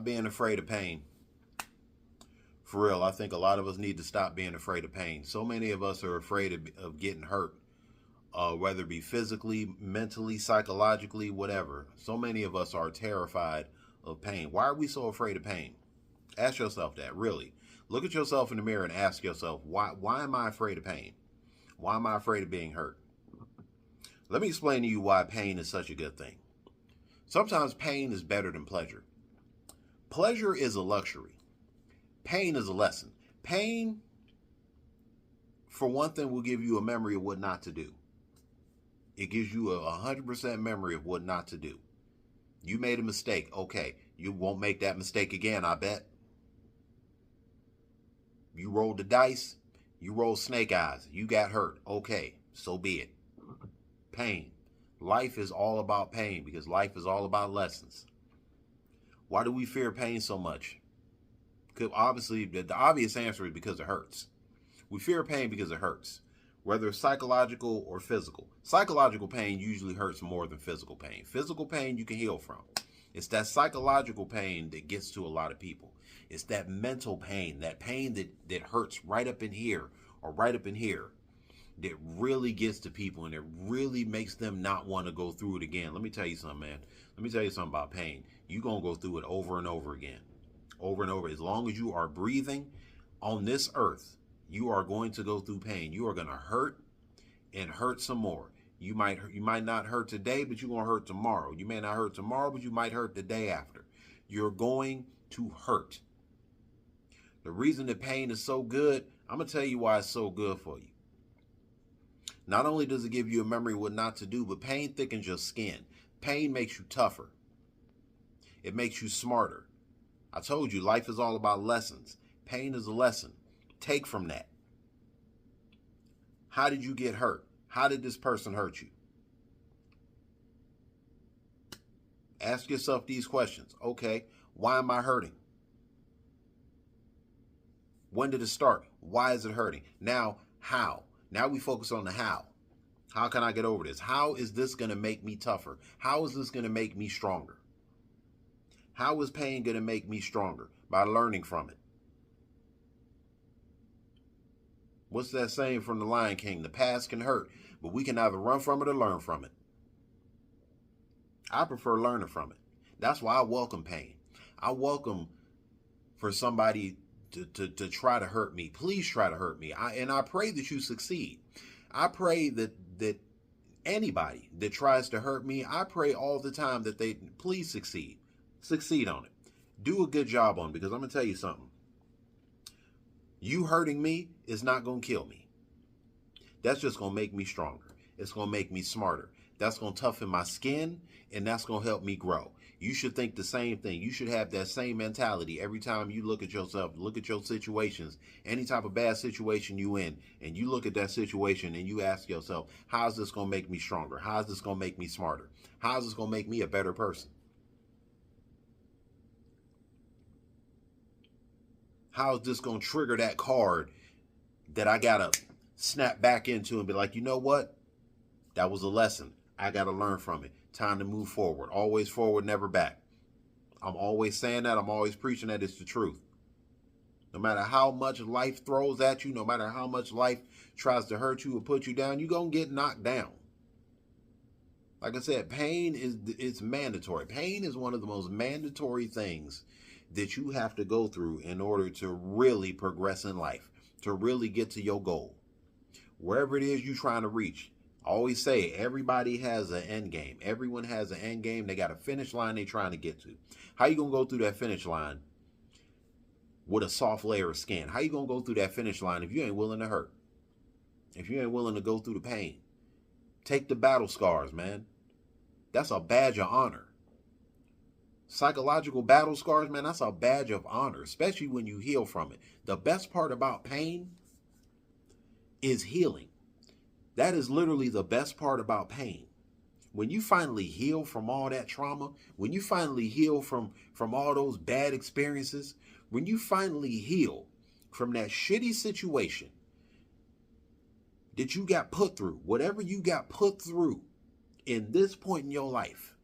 being afraid of pain. For real, I think a lot of us need to stop being afraid of pain. So many of us are afraid of getting hurt, whether it be physically, mentally, psychologically, whatever. So many of us are terrified of pain. Why are we so afraid of pain? Ask yourself that, really. Look at yourself in the mirror and ask yourself, why am I afraid of pain? Why am I afraid of being hurt? Let me explain to you why pain is such a good thing. Sometimes pain is better than pleasure. Pleasure is a luxury. Pain is a lesson. Pain, for one thing, will give you a memory of what not to do. It gives you a 100% memory of what not to do. You made a mistake. Okay, you won't make that mistake again, I bet. You rolled the dice. You rolled snake eyes. You got hurt. Okay, so be it. Pain. Life is all about pain because life is all about lessons. Why do we fear pain so much? Because obviously, the obvious answer is because it hurts. We fear pain because it hurts, whether it's psychological or physical. Psychological pain usually hurts more than physical pain. Physical pain you can heal from. It's that psychological pain that gets to a lot of people. It's that mental pain, that pain that hurts right up in here or right up in here, that really gets to people and it really makes them not want to go through it again. Let me tell you something, man. Let me tell you something about pain. You're going to go through it over and over again. Over and over. As long as you are breathing on this earth, you are going to go through pain. You are going to hurt and hurt some more. You might not hurt today, but you're going to hurt tomorrow. You may not hurt tomorrow, but you might hurt the day after. You're going to hurt. The reason that pain is so good, I'm going to tell you why it's so good for you. Not only does it give you a memory of what not to do, but pain thickens your skin. Pain makes you tougher. It makes you smarter. I told you, life is all about lessons. Pain is a lesson. Take from that. How did you get hurt? How did this person hurt you? Ask yourself these questions. Okay, why am I hurting? When did it start? Why is it hurting? Now, how? Now we focus on the how. How can I get over this? How is this going to make me tougher? How is this going to make me stronger? How is pain going to make me stronger? By learning from it. What's that saying from the Lion King? The past can hurt, but we can either run from it or learn from it. I prefer learning from it. That's why I welcome pain. I welcome for somebody to try to hurt me. Please try to hurt me. And I pray that you succeed. I pray that anybody that tries to hurt me, I pray all the time that they please succeed. Succeed on it. Do a good job on it, because I'm going to tell you something. You hurting me is not going to kill me. That's just going to make me stronger. It's going to make me smarter. That's going to toughen my skin, and that's going to help me grow. You should think the same thing. You should have that same mentality every time you look at yourself, look at your situations, any type of bad situation you in, and you look at that situation and you ask yourself, how is this going to make me stronger? How is this going to make me smarter? How is this going to make me a better person? How is this going to trigger that card that I got to snap back into and be like, you know what? That was a lesson. I got to learn from it. Time to move forward. Always forward, never back. I'm always saying that. I'm always preaching that. It's the truth. No matter how much life throws at you, no matter how much life tries to hurt you or put you down, you're going to get knocked down. Like I said, pain it's mandatory. Pain is one of the most mandatory things that you have to go through in order to really progress in life, to really get to your goal. Wherever it is you're trying to reach. I always say everybody has an end game. Everyone has an end game. They got a finish line they're trying to get to. How you going to go through that finish line with a soft layer of skin? How you going to go through that finish line if you ain't willing to hurt? If you ain't willing to go through the pain? Take the battle scars, man. That's a badge of honor. Psychological battle scars, man, that's a badge of honor, especially when you heal from it. The best part about pain is healing. That is literally the best part about pain. When you finally heal from all that trauma, when you finally heal from all those bad experiences, when you finally heal from that shitty situation that you got put through, whatever you got put through in this point in your life,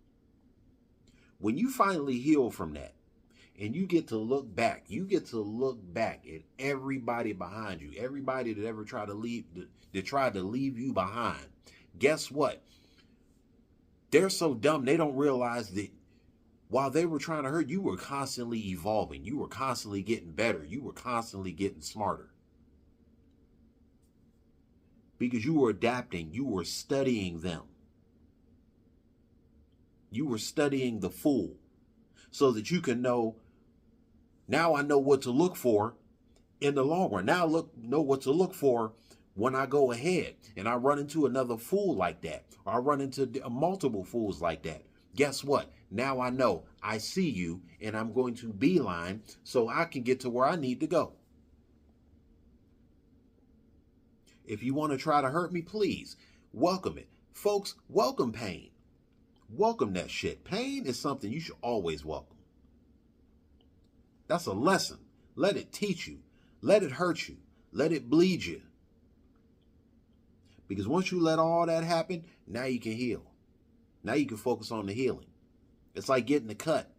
when you finally heal from that And you get to look back. You get to look back at everybody behind you, everybody that ever tried to leave, that tried to leave you behind. Guess what? They're so dumb they don't realize that while they were trying to hurt you, were constantly evolving. You were constantly getting better. You were constantly getting smarter. Because you were adapting. You were studying them. You were studying the fool so that you can know, now I know what to look for in the long run. Now know what to look for when I go ahead and I run into another fool like that, or I run into multiple fools like that. Guess what? Now I know. I see you, and I'm going to beeline so I can get to where I need to go. If you want to try to hurt me, please welcome it. Folks, welcome pain. Welcome that shit. Pain is something you should always welcome. That's a lesson. Let it teach you. Let it hurt you. Let it bleed you. Because once you let all that happen, now you can heal. Now you can focus on the healing. It's like getting a cut.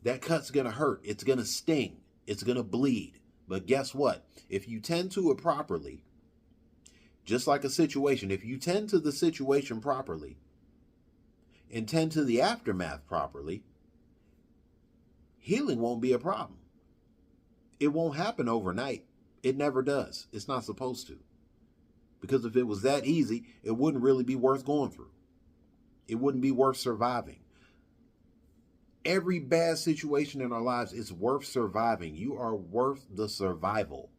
That cut's going to hurt. It's going to sting. It's going to bleed. But guess what? If you tend to it properly, just like a situation, if you tend to the situation properly and tend to the aftermath properly, healing won't be a problem. It won't happen overnight. It never does. It's not supposed to. Because if it was that easy, it wouldn't really be worth going through. It wouldn't be worth surviving. Every bad situation in our lives is worth surviving. You are worth the survival.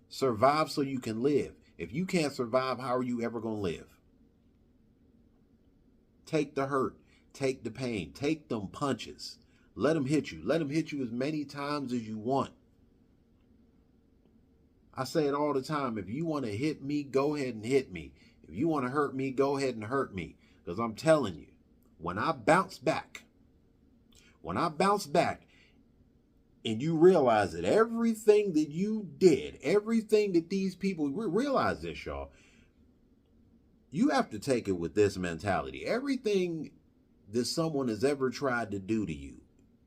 Survive so you can live. If you can't survive, how are you ever going to live? Take the hurt. Take the pain. Take them punches. Let them hit you. Let them hit you as many times as you want. I say it all the time. If you want to hit me, go ahead and hit me. If you want to hurt me, go ahead and hurt me. Because I'm telling you, when I bounce back and you realize that everything that you did, everything that these people, realize this, y'all, you have to take it with this mentality. Everything that someone has ever tried to do to you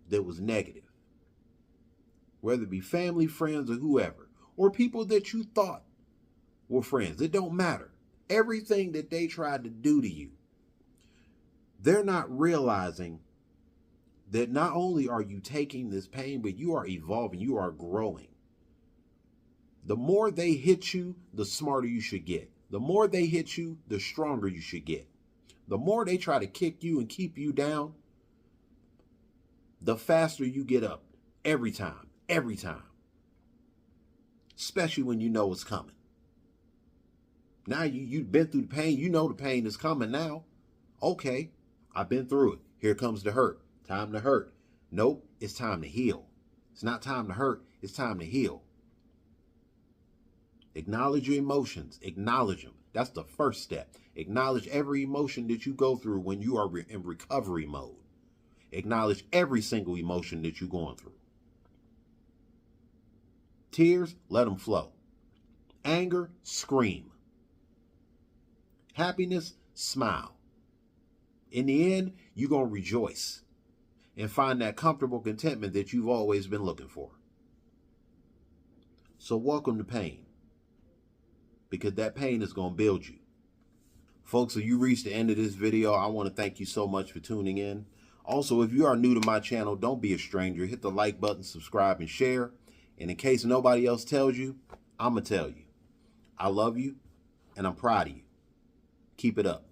that was negative, whether it be family, friends, or whoever, or people that you thought were friends, it don't matter. Everything that they tried to do to you, they're not realizing that not only are you taking this pain, but you are evolving, you are growing. The more they hit you, the smarter you should get. The more they hit you, the stronger you should get. The more they try to kick you and keep you down, the faster you get up every time. Especially when you know it's coming. Now you've been through the pain. You know the pain is coming now. Okay, I've been through it. Here comes the hurt. Time to hurt. Nope, it's time to heal. It's not time to hurt. It's time to heal. Acknowledge your emotions. Acknowledge them. That's the first step. Acknowledge every emotion that you go through when you are in recovery mode. Acknowledge every single emotion that you're going through. Tears, let them flow. Anger, scream. Happiness, smile. In the end, you're going to rejoice and find that comfortable contentment that you've always been looking for. So welcome to pain, because that pain is going to build you. Folks, if you reached the end of this video, I want to thank you so much for tuning in. Also, if you are new to my channel, don't be a stranger. Hit the like button, subscribe, and share. And in case nobody else tells you, I'm going to tell you. I love you, and I'm proud of you. Keep it up.